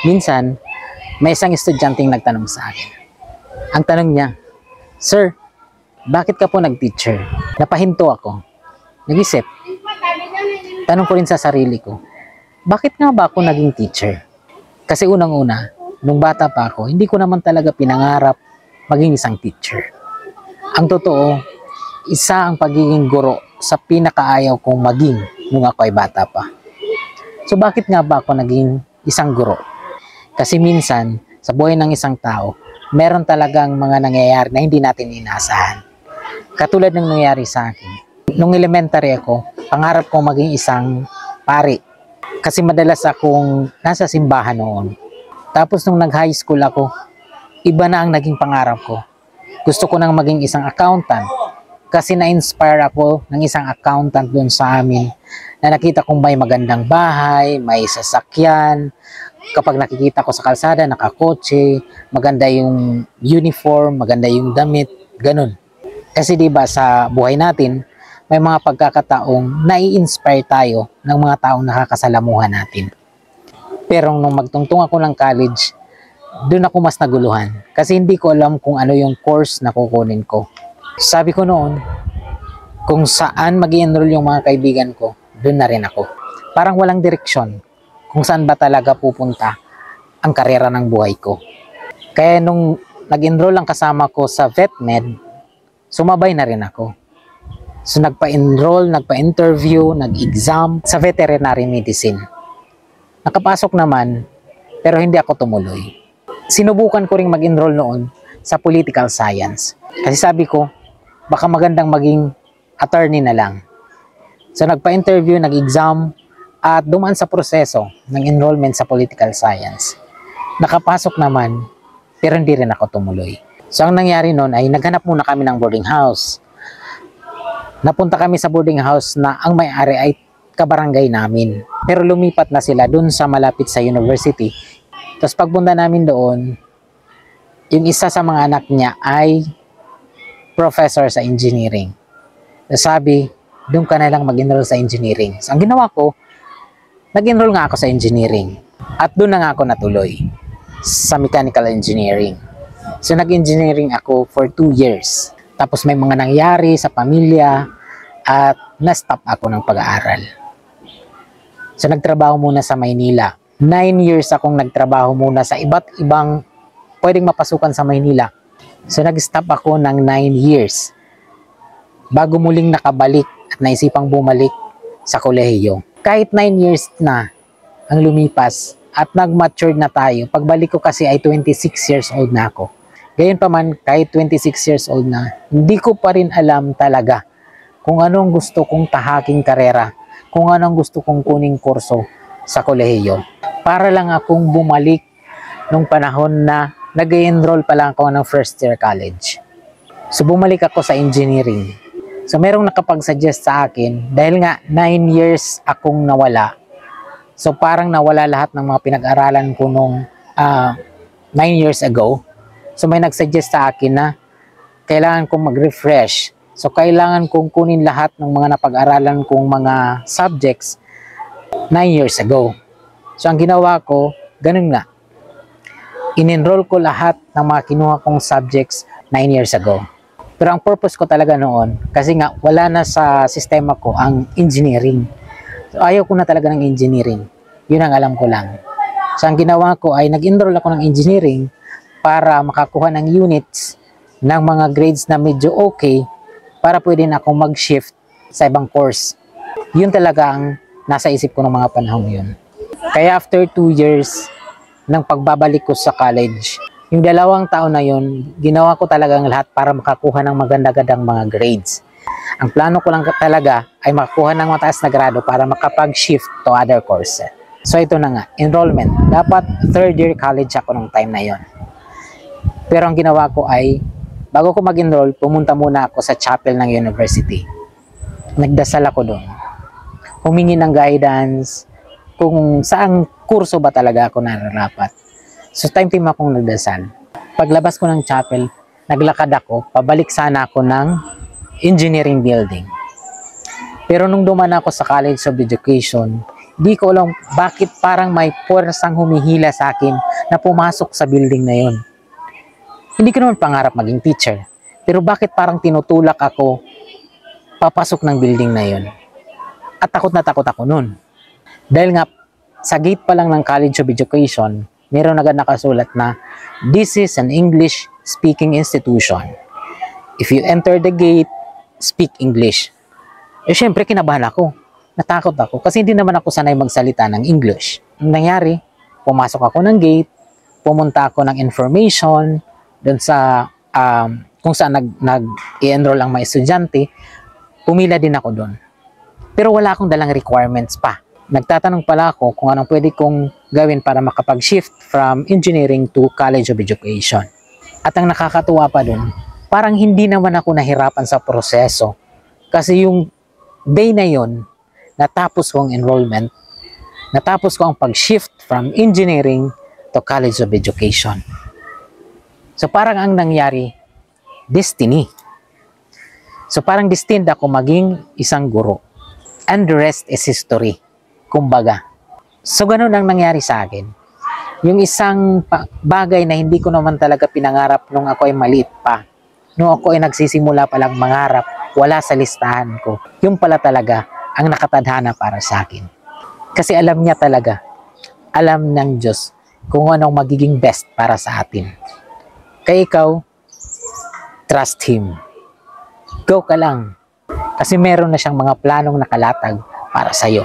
Minsan, may isang estudyanteng nagtanong sa akin. Ang tanong niya, "Sir, bakit ka po nag-teacher?" Napahinto ako. Nag-isip. Tanong ko rin sa sarili ko, bakit nga ba ako naging teacher? Kasi unang-una, nung bata pa ako, hindi ko naman talaga pinangarap maging isang teacher. Ang totoo, isa ang pagiging guro sa pinakaayaw kong maging nung ako ay bata pa. So bakit nga ba ako naging isang guro? Kasi minsan, sa buhay ng isang tao, meron talagang mga nangyayari na hindi natin inaasahan. Katulad ng nangyari sa akin. Nung elementary ako, pangarap kong maging isang pari. Kasi madalas akong nasa simbahan noon. Tapos nung nag-high school ako, iba na ang naging pangarap ko. Gusto ko nang maging isang accountant. Kasi na-inspire ako ng isang accountant doon sa amin na nakita kong may magandang bahay, may sasakyan. Kapag nakikita ko sa kalsada, nakakotse, maganda yung uniform, maganda yung damit, ganun. Kasi diba sa buhay natin, may mga pagkakataong nai-inspire tayo ng mga taong nakakasalamuhan natin. Pero nung magtungtong ako ng college, doon ako mas naguluhan. Kasi hindi ko alam kung ano yung course na kukunin ko. Sabi ko noon, kung saan mag-i-enroll yung mga kaibigan ko, doon na rin ako. Parang walang direksyon kung saan ba talaga pupunta ang karera ng buhay ko. Kaya nung nag-enroll ang kasama ko sa VetMed, sumabay na rin ako. So nagpa-enroll, nagpa-interview, nag-exam sa veterinary medicine. Nakapasok naman, pero hindi ako tumuloy. Sinubukan ko ring mag-enroll noon sa political science. Kasi sabi ko, baka magandang maging attorney na lang. So nagpa-interview, nag-exam, at dumaan sa proseso ng enrollment sa political science. Nakapasok naman, pero hindi rin ako tumuloy. So ang nangyari noon ay naghanap muna kami ng boarding house. Napunta kami sa boarding house na ang may-ari ay kabarangay namin. Pero lumipat na sila dun sa malapit sa university. Tapos pagpunta namin doon, yung isa sa mga anak niya ay professor sa engineering. So sabi, doon ka na lang mag-enroll sa engineering. So ang ginawa ko, nag-enroll nga ako sa engineering. At doon na nga ako natuloy sa mechanical engineering. So nag-engineering ako for 2 years. Tapos may mga nangyari sa pamilya at na-stop ako ng pag-aaral. So nagtrabaho muna sa Maynila. 9 years akong nagtrabaho muna sa iba't ibang pwedeng mapasukan sa Maynila. So nag-stop ako ng 9 years bago muling nakabalik at naisipang bumalik sa kolehiyo. Kahit 9 years na ang lumipas at nag-mature na tayo, pagbalik ko kasi ay 26 years old na ako. Gayon pa man, kahit 26 years old na, hindi ko pa rin alam talaga kung anong gusto kong tahaking karera, kung anong gusto kong kuning kurso sa kolehiyo. Para lang akong bumalik nung panahon na nag-enroll pa lang ako ng first year college. So bumalik ako sa engineering. So merong nakapag-suggest sa akin, dahil nga 9 years akong nawala. So parang nawala lahat ng mga pinag-aralan ko nung 9 years ago. So may nag-suggest sa akin na kailangan kong mag-refresh. So kailangan kong kunin lahat ng mga napag-aralan kong mga subjects 9 years ago. So ang ginawa ko, ganun nga. In-enroll ko lahat ng mga kinuha kong subjects 9 years ago. Pero ang purpose ko talaga noon, kasi nga wala na sa sistema ko ang engineering. So ayaw ko na talaga ng engineering. Yun ang alam ko lang. So ang ginawa ko ay nag-enroll ako ng engineering para makakuha ng units ng mga grades na medyo okay para pwede na akong mag-shift sa ibang course. Yun talaga ang nasa isip ko ng mga panahon yun. Kaya after 2 years ng pagbabalik ko sa college, yung 2 taon na yun, ginawa ko talagang lahat para makakuha ng maganda-gandang mga grades. Ang plano ko lang talaga ay makakuha ng mataas na grado para makapag-shift to other courses. So ito na nga, enrollment. Dapat 3rd year college ako nung time na yon. Pero ang ginawa ko ay, bago ko mag-enroll, pumunta muna ako sa chapel ng university. Nagdasal ako doon. Humingi ng guidance kung saang kurso ba talaga ako nararapat. So time akong nagdasal. Paglabas ko ng chapel, naglakad ako, pabalik sana ako ng engineering building. Pero nung dumaan ako sa College of Education, Di ko alam bakit parang may puwersang humihila sa akin na pumasok sa building na yon. Hindi ko naman pangarap maging teacher. Pero bakit parang tinutulak ako papasok ng building na yon? At takot na takot ako nun. Dahil nga, sa gate pa lang ng College of Education, meron agad nakasulat na, "This is an English speaking institution. If you enter the gate, speak English." Eh syempre, kinabahan ako. Natakot ako kasi hindi naman ako sanay magsalita ng English. Ang nangyari, pumasok ako ng gate, pumunta ako ng information doon sa kung saan nag-i-enroll ang mga estudyante, pumila din ako doon. Pero wala akong dalang requirements pa. Nagtatanong pala ako kung anong pwede kong gawin para makapag-shift from engineering to College of Education. At ang nakakatuwa pa doon, parang hindi naman ako nahirapan sa proseso. Kasi yung day na yon, natapos ko ang enrollment, natapos ko ang pag-shift from engineering to College of Education. So parang ang nangyari, destiny. So parang destined ako maging isang guro. And the rest is history. Kumbaga. So ganun ang nangyari sa akin. Yung isang bagay na hindi ko naman talaga pinangarap nung ako ay maliit pa. Nung ako ay nagsisimula palang mangarap, wala sa listahan ko. Yung pala talaga ang nakatadhana para sa akin. Kasi alam niya talaga, alam ng Diyos kung anong magiging best para sa atin. Kaya ikaw, trust Him. Go ka lang. Kasi meron na siyang mga planong nakalatag para sa'yo.